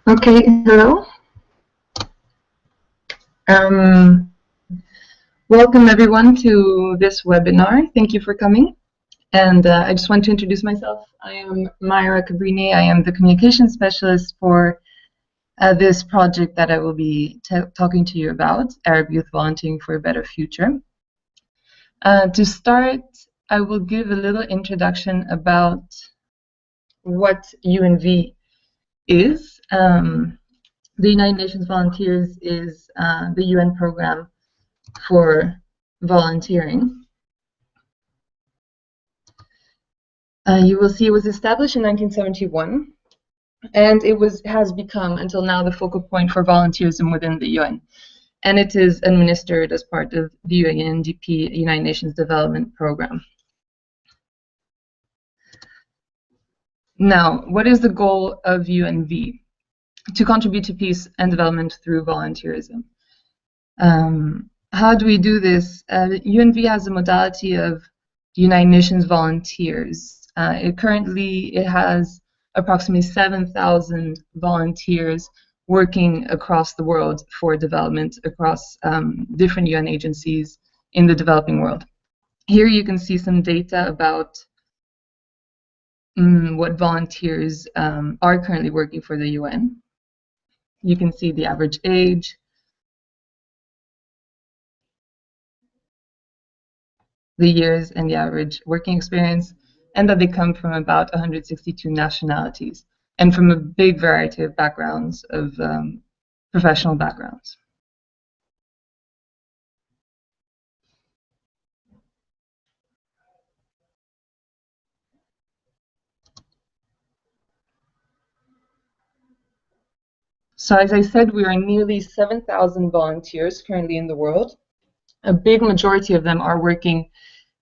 Okay, hello. Um, Welcome everyone to this webinar. Thank you for coming. And I just want to introduce myself. I am Myra Cabrini. I am the communication specialist for this project that I will be talking to you about, Arab Youth Volunteering for a Better Future. To start, I will give a little introduction about what UNV is. The United Nations Volunteers is the UN program for volunteering. You will see it was established in 1971, and it has become until now the focal point for volunteerism within the UN. And it is administered as part of the UNDP, United Nations Development Program. Now, what is the goal of UNV? To contribute to peace and development through volunteerism. How do we do this? UNV has a modality of United Nations volunteers. Currently, it has approximately 7,000 volunteers working across the world for development across different UN agencies in the developing world. Here you can see some data about what volunteers are currently working for the UN. You can see the average age, the years, and the average working experience, and that they come from about 162 nationalities and from a big variety of backgrounds, of professional backgrounds. So as I said, we are nearly 7,000 volunteers currently in the world. A big majority of them are working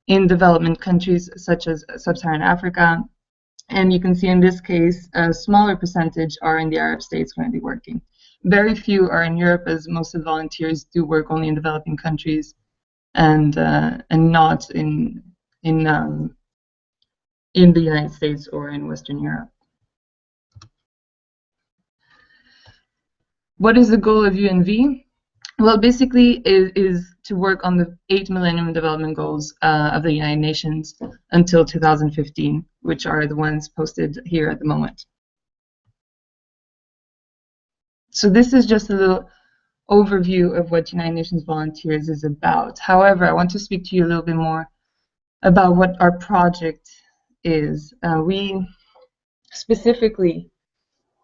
in development countries such as Sub-Saharan Africa. And you can see in this case, a smaller percentage are in the Arab states currently working. Very few are in Europe, as most of the volunteers do work only in developing countries and not in the United States or in Western Europe. What is the goal of UNV? Well, basically, it is to work on the 8 Millennium Development Goals of the United Nations until 2015, which are the ones posted here at the moment. So this is just a little overview of what United Nations Volunteers is about. However, I want to speak to you a little bit more about what our project is. We specifically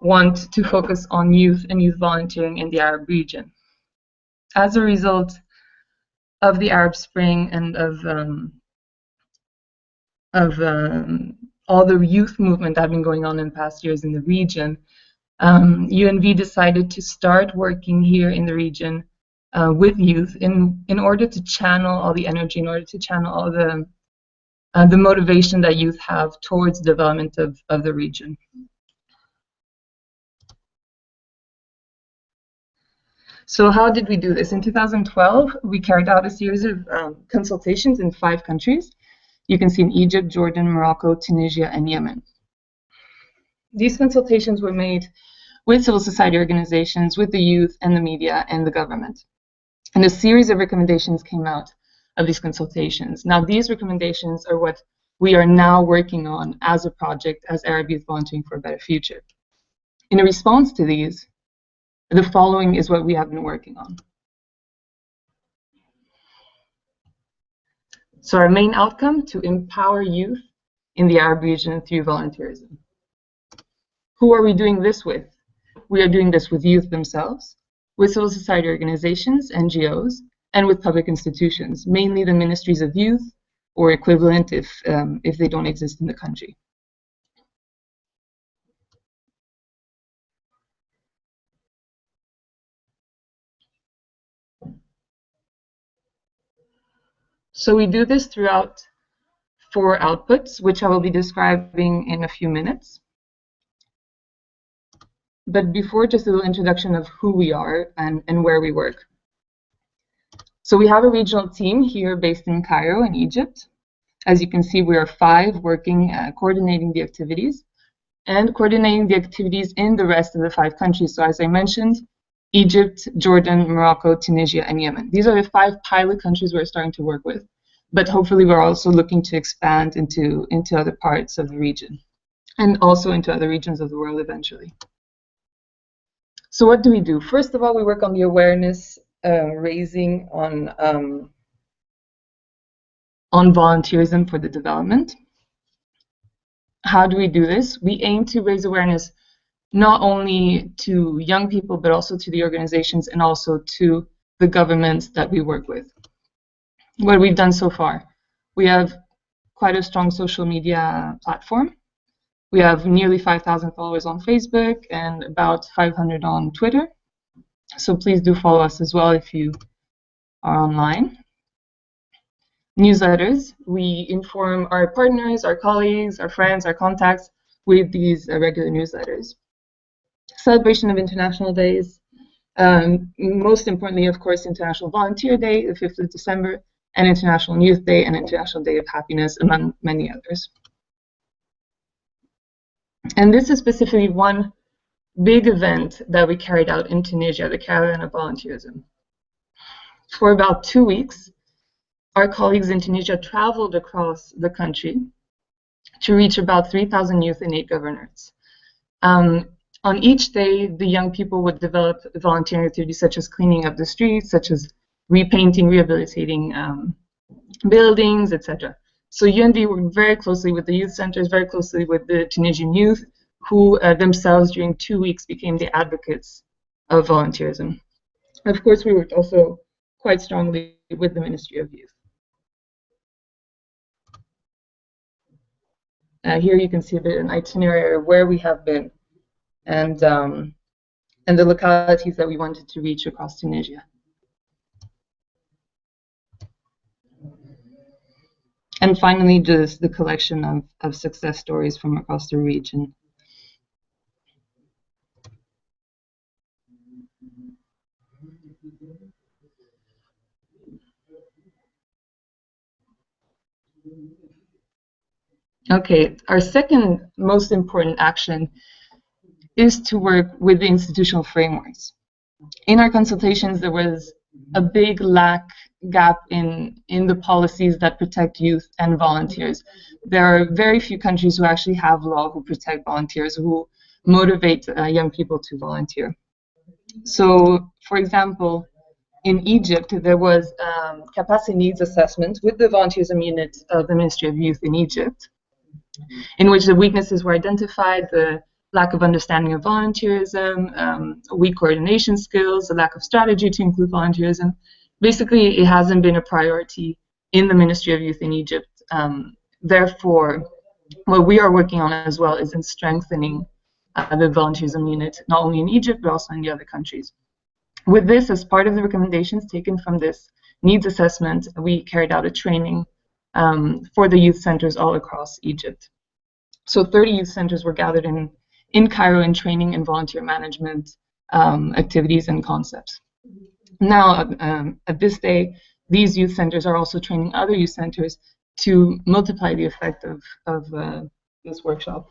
want to focus on youth and youth volunteering in the Arab region. As a result of the Arab Spring and of all the youth movement that have been going on in the past years in the region, UNV decided to start working here in the region with youth in order to channel all the energy, in order to channel all the motivation that youth have towards the development of the region. So how did we do this? In 2012, we carried out a series of consultations in 5 countries. You can see in Egypt, Jordan, Morocco, Tunisia, and Yemen. These consultations were made with civil society organizations, with the youth and the media and the government. And a series of recommendations came out of these consultations. Now, these recommendations are what we are now working on as a project, as Arab Youth Volunteering for a Better Future. In response to these, the following is what we have been working on. So our main outcome, to empower youth in the Arab region through volunteerism. Who are we doing this with? We are doing this with youth themselves, with civil society organizations, NGOs, and with public institutions, mainly the ministries of youth or equivalent if they don't exist in the country. So we do this throughout 4 outputs, which I will be describing in a few minutes. But before, just a little introduction of who we are and where we work. So we have a regional team here based in Cairo in Egypt. As you can see, we are 5 working, coordinating the activities. and coordinating the activities in the rest of the 5 countries. So as I mentioned, Egypt, Jordan, Morocco, Tunisia, and Yemen. These are the 5 pilot countries we're starting to work with, but hopefully we're also looking to expand into other parts of the region and also into other regions of the world eventually. So what do we do? First of all, we work on the awareness raising on volunteerism for the development. How do we do this? We aim to raise awareness not only to young people, but also to the organizations and also to the governments that we work with. What we've done so far, we have quite a strong social media platform. We have nearly 5,000 followers on Facebook and about 500 on Twitter. So please do follow us as well if you are online. Newsletters, we inform our partners, our colleagues, our friends, our contacts with these regular newsletters. Celebration of international days, most importantly, of course, International Volunteer Day, the 5th of December, and International Youth Day and International Day of Happiness, among many others. And this is specifically one big event that we carried out in Tunisia, the Caravan of Volunteerism. For about 2 weeks, our colleagues in Tunisia traveled across the country to reach about 3,000 youth in 8 governorates. On each day, the young people would develop volunteering activities such as cleaning up the streets, such as repainting, rehabilitating buildings, etc. So UNV worked very closely with the youth centers, very closely with the Tunisian youth, who themselves during 2 weeks became the advocates of volunteerism. Of course, we worked also quite strongly with the Ministry of Youth. Here you can see a bit an itinerary of where we have been and the localities that we wanted to reach across Tunisia. And finally, just the collection of success stories from across the region. Okay, our second most important action is to work with the institutional frameworks. In our consultations, there was a big gap in the policies that protect youth and volunteers. There are very few countries who actually have law who protect volunteers, who motivate young people to volunteer. So, for example, in Egypt, there was capacity needs assessment with the volunteerism unit of the Ministry of Youth in Egypt, in which the weaknesses were identified, the lack of understanding of volunteerism, weak coordination skills, the lack of strategy to include volunteerism. Basically, it hasn't been a priority in the Ministry of Youth in Egypt. Therefore, what we are working on as well is in strengthening the volunteerism unit, not only in Egypt, but also in the other countries. With this, as part of the recommendations taken from this needs assessment, we carried out a training for the youth centers all across Egypt. So 30 youth centers were gathered in Cairo in training and volunteer management activities and concepts. Now, at this day, these youth centers are also training other youth centers to multiply the effect of this workshop.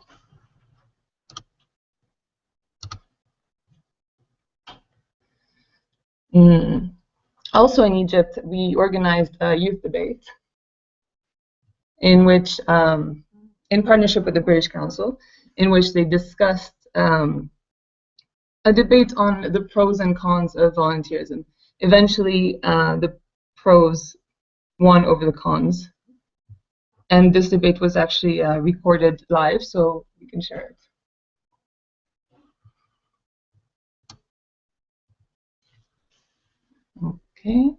Also in Egypt, we organized a youth debate in which, in partnership with the British Council, in which they discussed a debate on the pros and cons of volunteerism. Eventually, the pros won over the cons. And this debate was actually recorded live, so we can share it. Okay.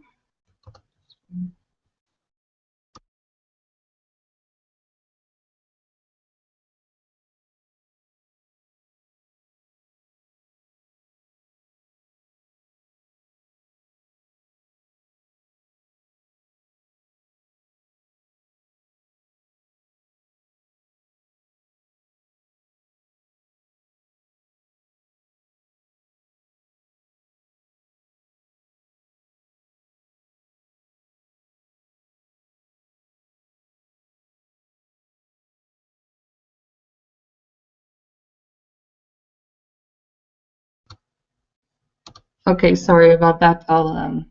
Okay, sorry about that. I'll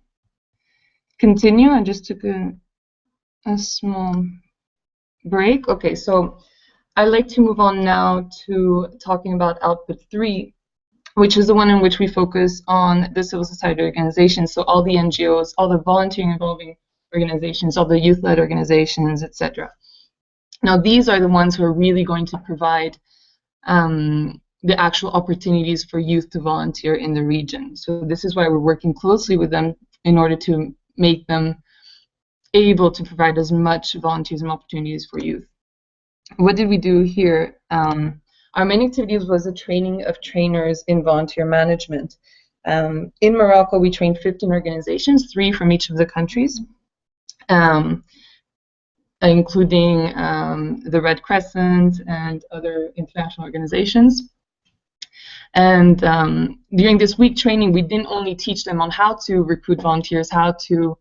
continue. I just took a small break. Okay, so I'd like to move on now to talking about output 3, which is the one in which we focus on the civil society organizations, so all the NGOs, all the volunteering involving organizations, all the youth-led organizations, etc. Now, these are the ones who are really going to provide the actual opportunities for youth to volunteer in the region. So this is why we're working closely with them in order to make them able to provide as much volunteerism opportunities for youth. What did we do here? Our main activities was the training of trainers in volunteer management. In Morocco, we trained 15 organizations, 3 from each of the countries, including the Red Crescent and other international organizations. And during this week training, we didn't only teach them on how to recruit volunteers, how to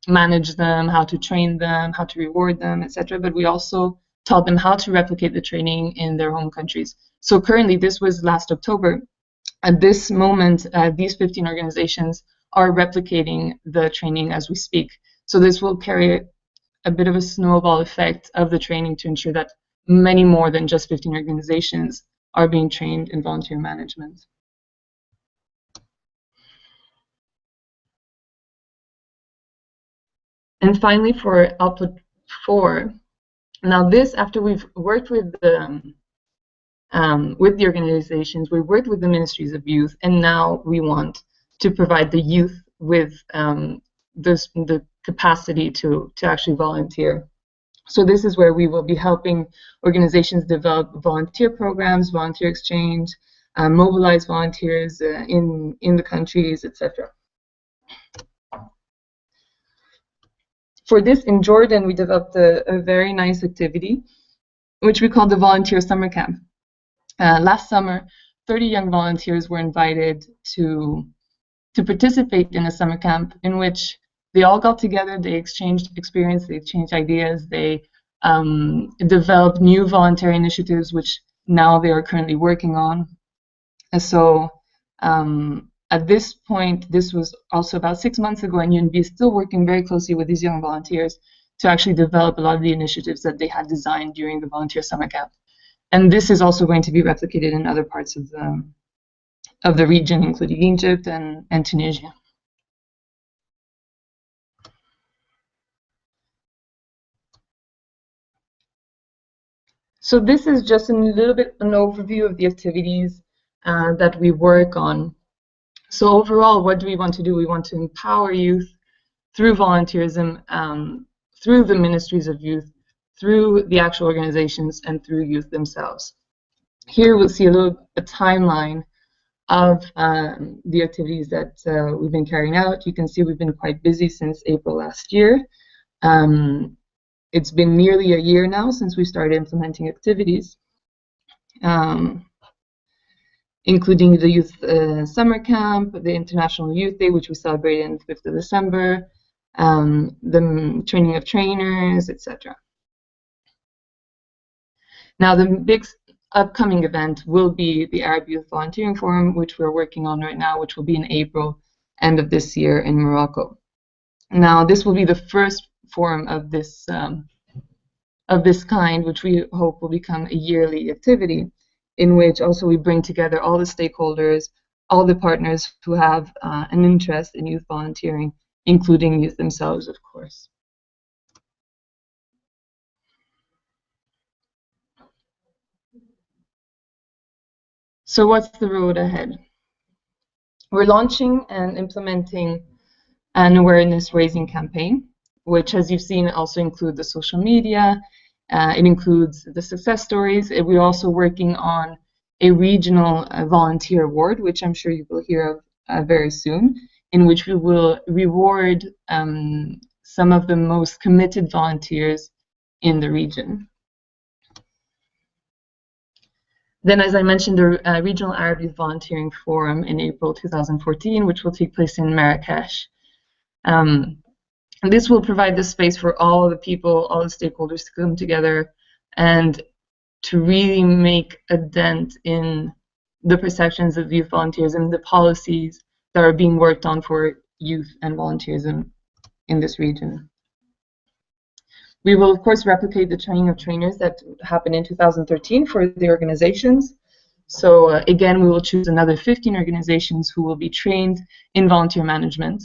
manage them, how to train them, how to reward them, etc., but we also taught them how to replicate the training in their home countries. So currently, this was last October. At this moment, these 15 organizations are replicating the training as we speak. So this will carry a bit of a snowball effect of the training to ensure that many more than just 15 organizations are being trained in volunteer management. And finally, for output 4, now this, after we've worked with the organizations, we worked with the ministries of youth, and now we want to provide the youth with the capacity to actually volunteer. So this is where we will be helping organizations develop volunteer programs, volunteer exchange, mobilize volunteers in the countries, etc. For this, in Jordan, we developed a very nice activity, which we call the Volunteer Summer Camp. Last summer, 30 young volunteers were invited to participate in a summer camp in which they all got together, they exchanged experience, they exchanged ideas, they developed new voluntary initiatives, which now they are currently working on. And so at this point, this was also about 6 months ago, and UNB is still working very closely with these young volunteers to actually develop a lot of the initiatives that they had designed during the volunteer summer camp. And this is also going to be replicated in other parts of the region, including Egypt and Tunisia. So this is just a little bit an overview of the activities that we work on. So overall, what do we want to do? We want to empower youth through volunteerism, through the ministries of youth, through the actual organizations, and through youth themselves. Here we'll see a timeline of the activities that we've been carrying out. You can see we've been quite busy since April last year. It's been nearly a year now since we started implementing activities, including the Youth Summer Camp, the International Youth Day, which we celebrated on the 5th of December, the training of trainers, etc. Now, the big upcoming event will be the Arab Youth Volunteering Forum, which we're working on right now, which will be in April, end of this year in Morocco. Now, this will be the first forum of this kind, which we hope will become a yearly activity, in which also we bring together all the stakeholders, all the partners who have an interest in youth volunteering, including youth themselves, of course. So what's the road ahead? We're launching and implementing an awareness-raising campaign, which, as you've seen, also includes the social media. It includes the success stories. We're also working on a regional volunteer award, which I'm sure you will hear of very soon, in which we will reward some of the most committed volunteers in the region. Then, as I mentioned, the Regional Arab Youth Volunteering Forum in April 2014, which will take place in Marrakesh. And this will provide the space for all the people, all the stakeholders to come together and to really make a dent in the perceptions of youth volunteerism, the policies that are being worked on for youth and volunteerism in this region. We will, of course, replicate the training of trainers that happened in 2013 for the organizations. So again, we will choose another 15 organizations who will be trained in volunteer management.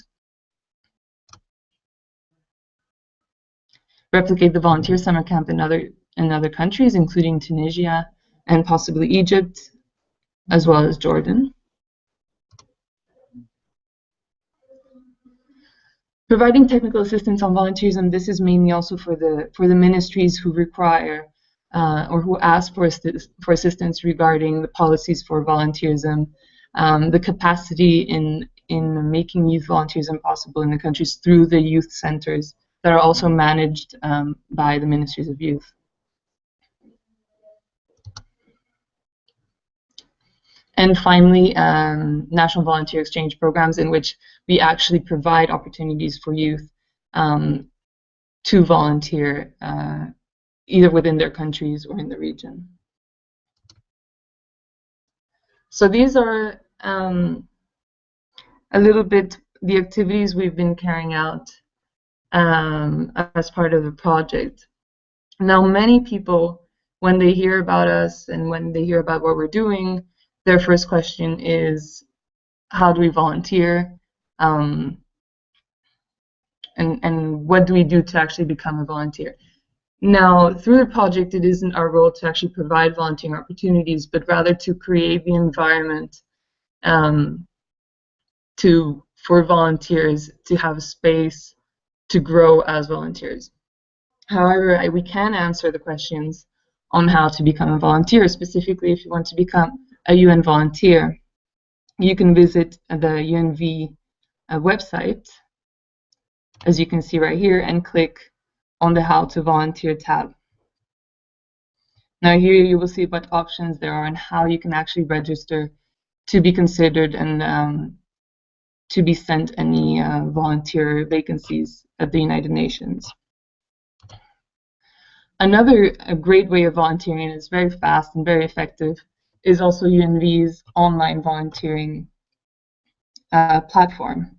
Replicate the volunteer summer camp in other countries, including Tunisia and possibly Egypt, as well as Jordan. Providing technical assistance on volunteerism, this is mainly also for the ministries who require or who ask for assistance regarding the policies for volunteerism, the capacity in making youth volunteerism possible in the countries through the youth centers that are also managed by the ministries of youth. And finally, national volunteer exchange programs in which we actually provide opportunities for youth to volunteer either within their countries or in the region. So these are a little bit the activities we've been carrying out as part of the project. Now, many people, when they hear about us and when they hear about what we're doing, their first question is, how do we volunteer? And what do we do to actually become a volunteer? Now, through the project, it isn't our role to actually provide volunteering opportunities, but rather to create the environment for volunteers to have a space to grow as volunteers. However, we can answer the questions on how to become a volunteer. Specifically, if you want to become a UN volunteer, you can visit the UNV website, as you can see right here, and click on the How to Volunteer tab. Now here you will see what options there are and how you can actually register to be considered and to be sent any volunteer vacancies at the United Nations. Another great way of volunteering, and it's very fast and very effective, is also UNV's online volunteering platform.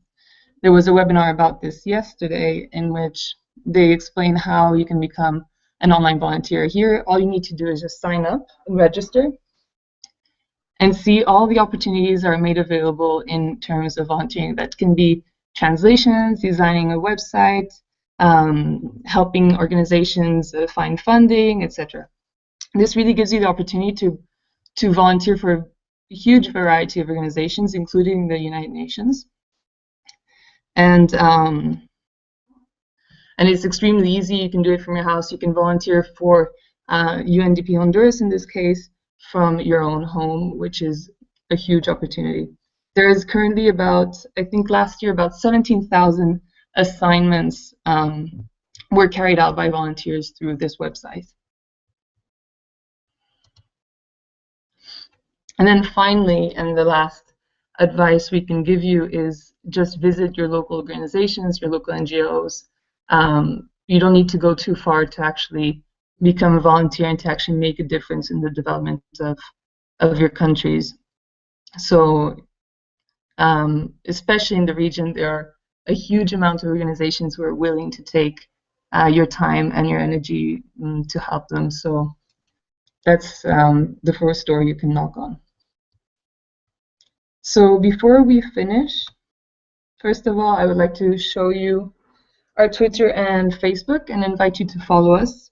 There was a webinar about this yesterday in which they explain how you can become an online volunteer. Here, all you need to do is just sign up and register and see all the opportunities that are made available in terms of volunteering. That can be translations, designing a website, helping organizations find funding, etc. This really gives you the opportunity to volunteer for a huge variety of organizations, including the United Nations. And it's extremely easy. You can do it from your house. You can volunteer for UNDP Honduras in this case from your own home, which is a huge opportunity. There is currently about, I think last year, about 17,000 assignments were carried out by volunteers through this website. And then finally, and the last advice we can give you is just visit your local organizations, your local NGOs. You don't need to go too far to actually become a volunteer and to actually make a difference in the development of your countries. So especially in the region, there are a huge amount of organizations who are willing to take your time and your energy to help them. So that's the first door you can knock on. So before we finish, first of all, I would like to show you our Twitter and Facebook and invite you to follow us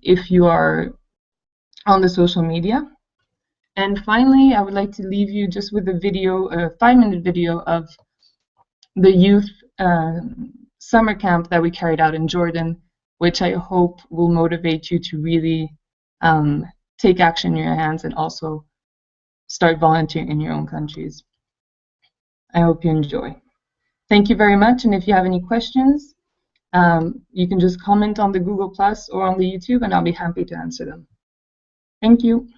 if you are on the social media. And finally, I would like to leave you just with a video, a 5-minute video of the youth summer camp that we carried out in Jordan, which I hope will motivate you to really take action in your hands and also start volunteering in your own countries. I hope you enjoy. Thank you very much, and if you have any questions, you can just comment on the Google Plus or on the YouTube, and I'll be happy to answer them. Thank you.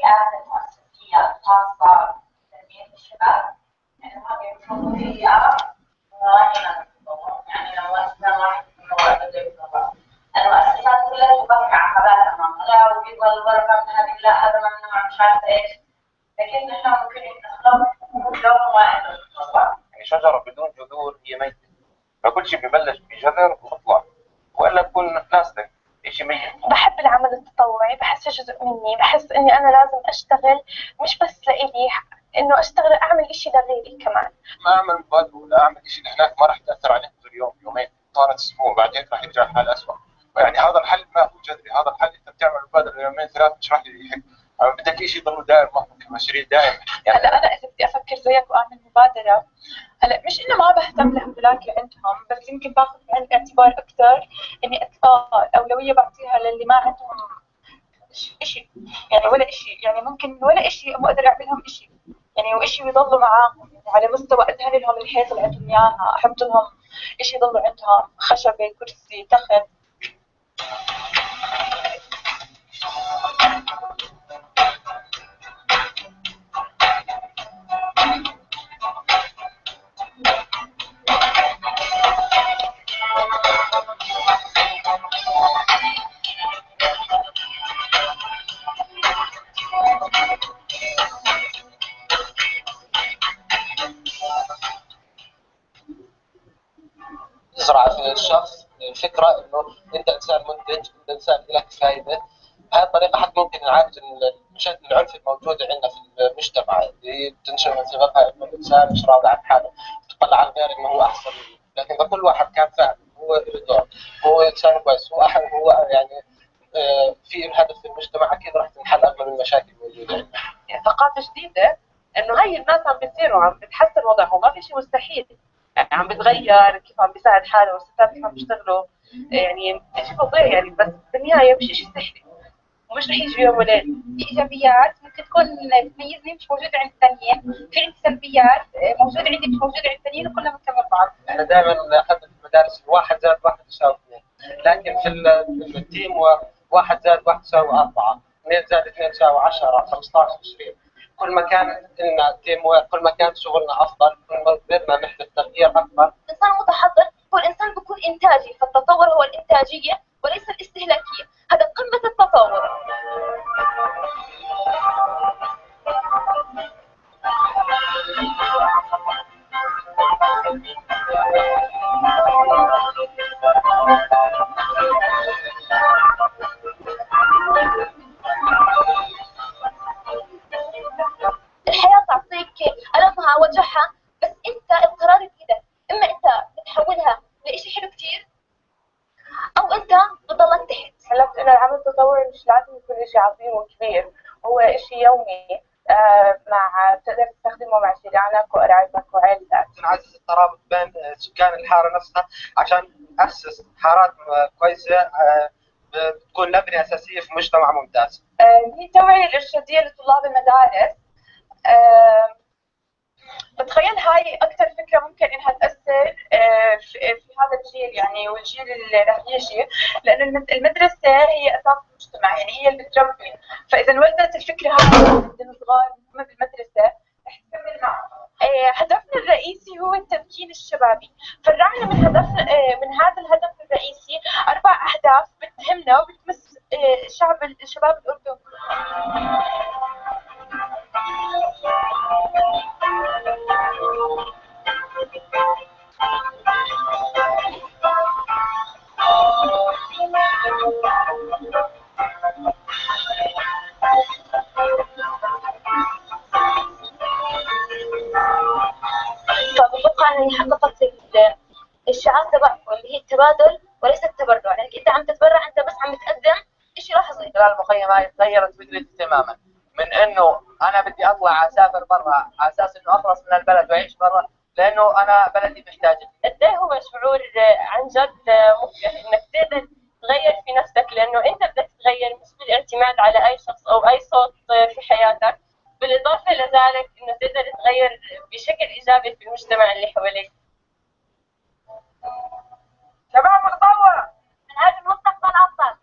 هيئات مؤسسية خاصة بتنمية الشباب، يعني هذه المفروض هي راهنة بالتطور، يعني لو مؤسسة راهنة بالتطور بده يتطور. المؤسسات كلها تواجه عقبات أمامها، لا ويظل ورقة من هذه، لا هذا ممنوع مش عارفة إيش، لكن نحن ممكن نخلق جو واحد للتطور. شجرة بدون جذور هي ميتة، فكل شيء ببلش بجذر ويطلع، وإلا بكون بلاستيك شيء ميت. بحب العمل التطوعي، بحسه جزء مني، بحس إني أنا لازم أشتغل مش بس لإلي، إنه أشتغل أعمل إشي لغيري كمان. ما أعمل مبادرة ولا أعمل شيء هناك ما راح تأثر عليك غير يوم يومين، صارت أسبوع بعدين راح يرجع الحال أسوأ. يعني هذا الحل ما هو جذري، هذا الحل أنت بتعمل مبادرة يومين ثلاث مش راح يحل، بدك شيء يضل دائم معك كمشاريع دائم. يعني هلا أنا إذا بدي أفكر زيك وأعمل مبادرة، هلا مش إنه ما بهتم لهذولاك اللي عندهم، بس يمكن باخذ بعين الاعتبار أكثر إني أولوية بعطيها للي ما عندهم إشي، يعني ولا إشي، يعني ممكن ولا إشي ما أقدر أعملهم إشي، يعني وإشي يضلوا معاهم، يعني على مستوى أدهن لهم الحيط اللي عندهم إياها، أحط لهم إشي يضلوا عندهم، خشبة، كرسي، تخت. تزرع في الشخص فكرة إنه أنت إنسان منتج، أنت إنسان لك فائدة. بهذه الطريقة حتى ممكن نعالج مشاكل العنف الموجودة عندنا في المجتمع، اللي تنشأ من صغرها إنه الإنسان مش راضي عن حاله، يتطلع على غيره إنه هو أحسن منه. لكن إذا كل واحد كان فاهم هو له دور، هو إنسان كويس، هو يعني في هدف في المجتمع، أكيد راح تنحل أغلب المشاكل الموجودة عندنا. يعني ثقافة جديدة إنه هاي الناس عم بيصيروا عم بتحسن وضعهم، ما في شيء مستحيل، يعني عم بتغير كيف عم بيساعد حاله، والستات كيف عم بيشتغلوا، يعني شيء فظيع يعني، بس بالنهاية مش شيء سحري ومش رح يجي يوم وليلة. في إيجابيات ممكن تكون تميزني مش موجودة عند الثانيين، في عندي سلبيات موجودة عندي مش موجودة عند الثانيين، وكلها بنكمل بعض. احنا دائما أخذنا في المدارس 1+1=2، لكن في التيم 1+1=4، 2+2=10، 15، 20. كل ما كان لنا تيم ورك، كل ما كان شغلنا افضل، كل ما قدرنا نحدث تغيير اكبر. الإنسان المتحضر هو الإنسان بيكون إنتاجي، فالتطور هو الإنتاجية وليس الاستهلاكية، هذا قمة التطور. الحياة تعطيك ألمها وجعها، بس أنت القرار بإيدك، إما أنت بتحولها لإشي حلو كتير أو أنت بتضلك تحت. حلمت إنه العمل التطوعي مش لازم يكون إشي عظيم وكبير، هو إشي يومي، مع بتقدر تستخدمه مع جيرانك وقرايبك وعيلتك. نعزز الترابط بين سكان الحاره نفسها عشان نأسس حارات كويسه، بتكون نبنيه اساسيه في مجتمع ممتاز. هي التوعية الإرشادية لطلاب المدارس، بتخيل هاي أكثر فكرة ممكن إنها تأثر في هذا الجيل، يعني والجيل اللي رح يجي، لأنه المدرسة هي أساس المجتمع، يعني هي اللي بتربي، فإذا انولدت الفكرة هاي من صغار مهمة بالمدرسة رح تكمل معهم. هدفنا الرئيسي هو التمكين الشبابي، فرعنا من هدف من هذا الهدف الرئيسي 4 أهداف بتهمنا وبتمس شباب الأردن. فبتوقع إني حققت الشعار تبعكم اللي هي التبادل وليس التبرع، لأنك أنت عم تتبرع، أنت بس عم تقدم شيء لحظي. المخيم هاي تغيرت فكرتي تماما، من انه انا بدي اطلع اسافر برا على اساس انه اخلص من البلد واعيش برا، لانه انا بلدي محتاجني. قد ايه هو شعور عن جد مفرح انك تقدر تغير في نفسك، لانه انت بدك تغير مش بالاعتماد على اي شخص او اي صوت في حياتك، بالاضافه لذلك انه تقدر تغير بشكل ايجابي في المجتمع اللي حواليك. شباب متطوع من اجل مستقبل افضل.